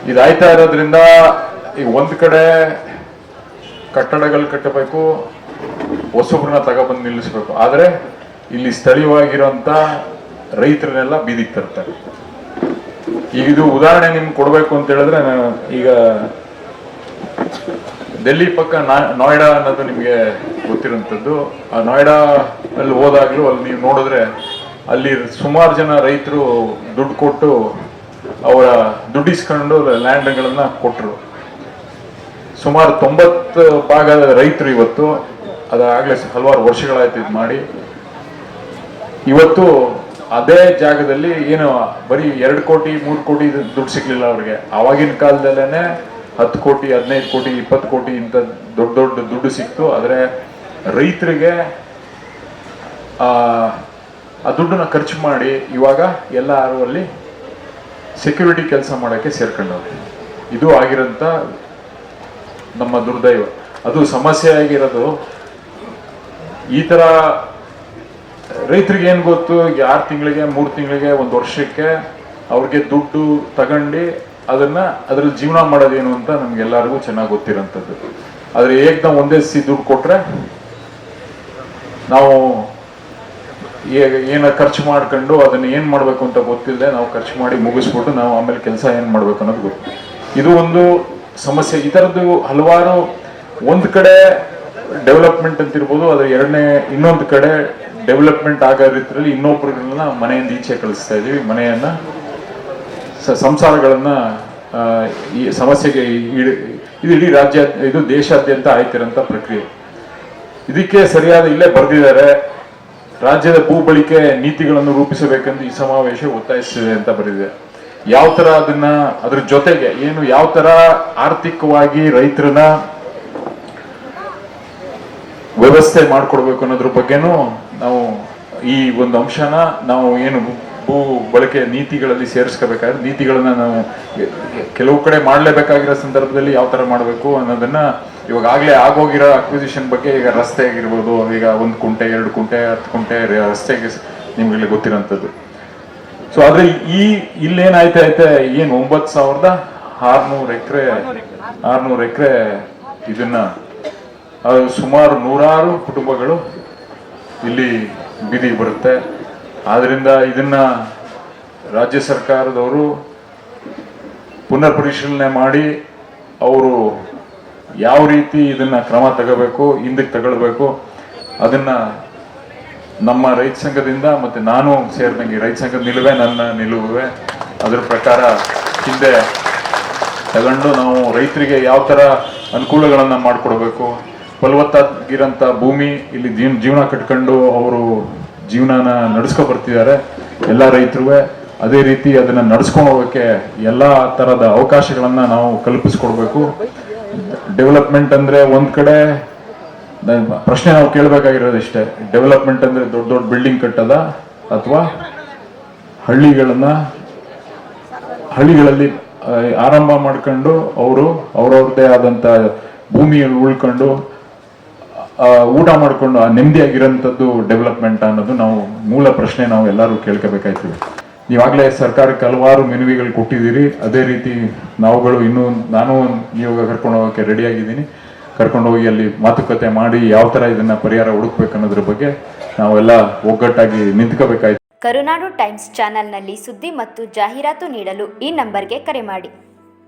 ಇದಾಯ್ತಾ ಇರೋದ್ರಿಂದ ಈಗ ಒಂದ್ ಕಡೆ ಕಟ್ಟಡಗಳು ಕಟ್ಟಬೇಕು, ಹೊಸಬ್ರನ್ನ ತಗೊಬಂದು ನಿಲ್ಲಿಸ್ಬೇಕು. ಆದ್ರೆ ಇಲ್ಲಿ ಸ್ಥಳೀಯವಾಗಿರುವಂತ ರೈತರನ್ನೆಲ್ಲ ಬೀದಿಗೆ ತರ್ತಾರೆ. ಈಗ ಇದು ಉದಾಹರಣೆ ನಿಮ್ಗೆ ಕೊಡ್ಬೇಕು ಅಂತ ಹೇಳಿದ್ರೆ, ಈಗ ಡೆಲ್ಲಿ ಪಕ್ಕ ನೋಯ್ಡಾ ಅನ್ನೋದು ನಿಮ್ಗೆ ಗೊತ್ತಿರುವಂತದ್ದು. ಆ ನೋಯ್ಡಾ ಅಲ್ಲಿ ಹೋದಾಗ್ಲೂ ಅಲ್ಲಿ ನೀವು ನೋಡಿದ್ರೆ ಅಲ್ಲಿ ಸುಮಾರು ಜನ ರೈತರು ದುಡ್ಡು ಕೊಟ್ಟು ಅವರ ದುಡ್ಡು ಇಸ್ಕೊಂಡು ಲ್ಯಾಂಡ್ಗಳನ್ನ ಕೊಟ್ಟರು. ಸುಮಾರು 90% ರೈತರು ಇವತ್ತು, ಅದಾಗಲೇ ಹಲವಾರು ವರ್ಷಗಳಾಯ್ತು ಇದು ಮಾಡಿ, ಇವತ್ತು ಅದೇ ಜಾಗದಲ್ಲಿ ಏನು ಬರೀ 2 ಕೋಟಿ 3 ಕೋಟಿ ದುಡ್ಡು ಸಿಗ್ಲಿಲ್ಲ ಅವ್ರಿಗೆ. ಆವಾಗಿನ ಕಾಲದಲ್ಲೇನೆ 10 ಕೋಟಿ 15 ಕೋಟಿ 20 ಕೋಟಿ ಇಂಥ ದೊಡ್ಡ ದೊಡ್ಡ ದುಡ್ಡು ಸಿಕ್ತು. ಆದರೆ ರೈತರಿಗೆ ಆ ದುಡ್ಡನ್ನ ಖರ್ಚು ಮಾಡಿ ಇವಾಗ ಎಲ್ಲರೂ ಅಲ್ಲಿ ಸೆಕ್ಯೂರಿಟಿ ಕೆಲಸ ಮಾಡೋಕ್ಕೆ ಸೇರ್ಕೊಂಡವ್ರೆ. ಇದು ಆಗಿರೋಂಥ ನಮ್ಮ ದುರ್ದೈವ. ಅದು ಸಮಸ್ಯೆ ಆಗಿರೋದು. ಈ ತರ ರೈತರಿಗೆ ಏನ್ ಗೊತ್ತು, 6 ತಿಂಗಳಿಗೆ 3 ತಿಂಗಳಿಗೆ 1 ವರ್ಷಕ್ಕೆ ಅವ್ರಿಗೆ ದುಡ್ಡು ತಗೊಂಡು ಅದ್ರಲ್ಲಿ ಜೀವನ ಮಾಡೋದೇನು ಅಂತ ನಮ್ಗೆಲ್ಲರಿಗೂ ಚೆನ್ನಾಗಿ ಗೊತ್ತಿರೋಂಥದ್ದು. ಆದ್ರೆ ಏಕ್ದಮ್ ಒಂದೇ ದುಡ್ಡು ಕೊಟ್ರೆ ನಾವು ಏನ ಖರ್ಚು ಮಾಡ್ಕೊಂಡು ಅದನ್ನ ಏನ್ ಮಾಡ್ಬೇಕು ಅಂತ ಗೊತ್ತಿಲ್ಲದೆ ನಾವು ಖರ್ಚು ಮಾಡಿ ಮುಗಿಸ್ಬಿಟ್ಟು ನಾವು ಆಮೇಲೆ ಕೆಲಸ ಏನ್ ಮಾಡ್ಬೇಕು ಅನ್ನೋದು ಗೊತ್ತು. ಇದು ಒಂದು ಸಮಸ್ಯೆ. ಈ ತರದ್ದು ಹಲವಾರು, ಒಂದ್ ಕಡೆ ಡೆವಲಪ್ಮೆಂಟ್ ಅಂತ ಇರ್ಬೋದು, ಅದ್ರ ಇನ್ನೊಂದು ಕಡೆ ಡೆವಲಪ್ಮೆಂಟ್ ಆಗೋ ರೀತಿಯಲ್ಲಿ ಇನ್ನೊಬ್ಬರನ್ನ ಮನೆಯಿಂದ ಈಚೆ ಕಳಿಸ್ತಾ ಇದೀವಿ. ಮನೆಯನ್ನ ಸಂಸಾರಗಳನ್ನ ಈ ಸಮಸ್ಯೆಗೆ ಇದು ಇಡೀ ರಾಜ್ಯ, ಇದು ದೇಶಾದ್ಯಂತ ಆಯ್ತಿರೋಂಥ ಪ್ರಕ್ರಿಯೆ. ಇದಕ್ಕೆ ಸರಿಯಾದ ಇಲ್ಲೇ ಬರೆದಿದ್ದಾರೆ, ರಾಜ್ಯದ ಭೂ ಬಳಕೆ ನೀತಿಗಳನ್ನು ರೂಪಿಸಬೇಕೆಂದು ಈ ಸಮಾವೇಶ ಒತ್ತಾಯಿಸಿದೆ ಅಂತ ಬರೆದಿದೆ. ಯಾವ ತರ ಅದ್ರ ಜೊತೆಗೆ ಏನು ಯಾವ ತರ ಆರ್ಥಿಕವಾಗಿ ರೈತರನ್ನ ವ್ಯವಸ್ಥೆ ಮಾಡ್ಕೊಡ್ಬೇಕು ಅನ್ನೋದ್ರ ಬಗ್ಗೆನೂ ನಾವು ಈ ಒಂದು ಅಂಶನ ನಾವು ಏನು ಭೂ ಬಳಕೆ ನೀತಿಗಳಲ್ಲಿ ಸೇರಿಸ್ಕೋಬೇಕಾದ್ರೆ, ನೀತಿಗಳನ್ನ ನಾವು ಕೆಲವು ಕಡೆ ಮಾಡಲೇಬೇಕಾಗಿರೋ ಸಂದರ್ಭದಲ್ಲಿ ಯಾವ ತರ ಮಾಡಬೇಕು ಅನ್ನೋದನ್ನ ಇವಾಗ ಆಗ್ಲೇ ಆಗೋಗಿರೋ ಅಕ್ವಿಸಿಷನ್ ಬಗ್ಗೆ, ಈಗ ರಸ್ತೆ ಆಗಿರ್ಬೋದು, ಈಗ 1 ಕುಂಟೆ 2 ಕುಂಟೆ 10 ಕುಂಟೆ ರಸ್ತೆಗೆ ನಿಮ್ಗೆ ಗೊತ್ತಿರೋಂಥದ್ದು. ಸೊ ಆದ್ರೆ ಇಲ್ಲೇನಾಯ್ತು ಏನು 9,600 ಎಕರೆ ಇದನ್ನ ಸುಮಾರು 100 ಕುಟುಂಬಗಳು ಇಲ್ಲಿ ಬೀದಿಗೆ ಬರುತ್ತೆ. ಆದ್ರಿಂದ ಇದನ್ನ ರಾಜ್ಯ ಸರ್ಕಾರದವರು ಪುನರ್ ಪರಿಶೀಲನೆ ಮಾಡಿ ಅವರು ಯಾವ ರೀತಿ ಇದನ್ನ ಕ್ರಮ ತಗೋಬೇಕು, ಹಿಂದಕ್ಕೆ ತಗೊಳ್ಬೇಕು, ಅದನ್ನ ನಮ್ಮ ರೈತ ಸಂಘದಿಂದ ಮತ್ತೆ ನಾನು ಸೇರಿದಂಗೆ ರೈತ ಸಂಘದ ನಿಲುವೆ ನನ್ನ ನಿಲುವೆ ಅದ್ರ ಪ್ರಕಾರ ಹಿಂದೆ ತಗೊಂಡು ನಾವು ರೈತರಿಗೆ ಯಾವ ತರ ಅನುಕೂಲಗಳನ್ನ ಮಾಡಿಕೊಡ್ಬೇಕು, ಫಲವತ್ತಾಗಿರಂತ ಭೂಮಿ ಇಲ್ಲಿ ಜೀವನ ಕಟ್ಕೊಂಡು ಅವರು ಜೀವನನ ನಡೆಸ್ಕೊ ಬರ್ತಿದ್ದಾರೆ ಎಲ್ಲ ರೈತರು. ಅದೇ ರೀತಿ ಅದನ್ನ ನಡ್ಸ್ಕೊಂಡು ಹೋಗೋಕೆ ಎಲ್ಲಾ ತರದ ಅವಕಾಶಗಳನ್ನ ನಾವು ಕಲ್ಪಿಸ್ಕೊಡ್ಬೇಕು. ಡೆವಲಪ್ಮೆಂಟ್ ಅಂದ್ರೆ ಒಂದ್ ಕಡೆ ಪ್ರಶ್ನೆ ನಾವು ಕೇಳಬೇಕಾಗಿರೋದು ಇಷ್ಟೇ, ಡೆವಲಪ್ಮೆಂಟ್ ಅಂದ್ರೆ ದೊಡ್ಡ ದೊಡ್ಡ ಬಿಲ್ಡಿಂಗ್ ಕಟ್ಟದ ಅಥವಾ ಹಳ್ಳಿಗಳಲ್ಲಿ ಆರಂಭ ಮಾಡ್ಕೊಂಡು ಅವರು ಅವ್ರವ್ರದ್ದೇ ಆದಂತ ಭೂಮಿಯಲ್ಲಿ ಉಳ್ಕೊಂಡು ಊಟ ಮಾಡ್ಕೊಂಡು ನೆಮ್ಮದಿಯಾಗಿರೋಂಥದ್ದು ಡೆವಲಪ್ಮೆಂಟ್ ಅನ್ನೋದು ನಾವು ಮೂಲ ಪ್ರಶ್ನೆ ನಾವು ಎಲ್ಲರೂ ಕೇಳ್ಕೋಬೇಕಾಯ್ತೀವಿ. ನೀವಾಗಲೇ ಸರ್ಕಾರಕ್ಕೆ ಹಲವಾರು ಮನವಿಗಳು ಕೊಟ್ಟಿದ್ದೀರಿ. ಅದೇ ರೀತಿ ನಾವುಗಳು ನಾನು ನಿಯೋಗ ಕರ್ಕೊಂಡು ಹೋಗೋಕ್ಕೆ ರೆಡಿಯಾಗಿದ್ದೀನಿ. ಕರ್ಕೊಂಡು ಹೋಗಿ ಅಲ್ಲಿ ಮಾತುಕತೆ ಮಾಡಿ ಯಾವ ತರ ಇದನ್ನ ಪರಿಹಾರ ಹುಡುಕ್ಬೇಕು ಅನ್ನೋದ್ರ ಬಗ್ಗೆ ನಾವೆಲ್ಲ ಒಗ್ಗಟ್ಟಾಗಿ ನಿಂತ್ಕೋಬೇಕಾಯ್ತು. ಕರುನಾಡು ಟೈಮ್ಸ್ ಚಾನೆಲ್ನಲ್ಲಿ ಸುದ್ದಿ ಮತ್ತು ಜಾಹೀರಾತು ನೀಡಲು ಈ ನಂಬರ್ಗೆ ಕರೆ ಮಾಡಿ.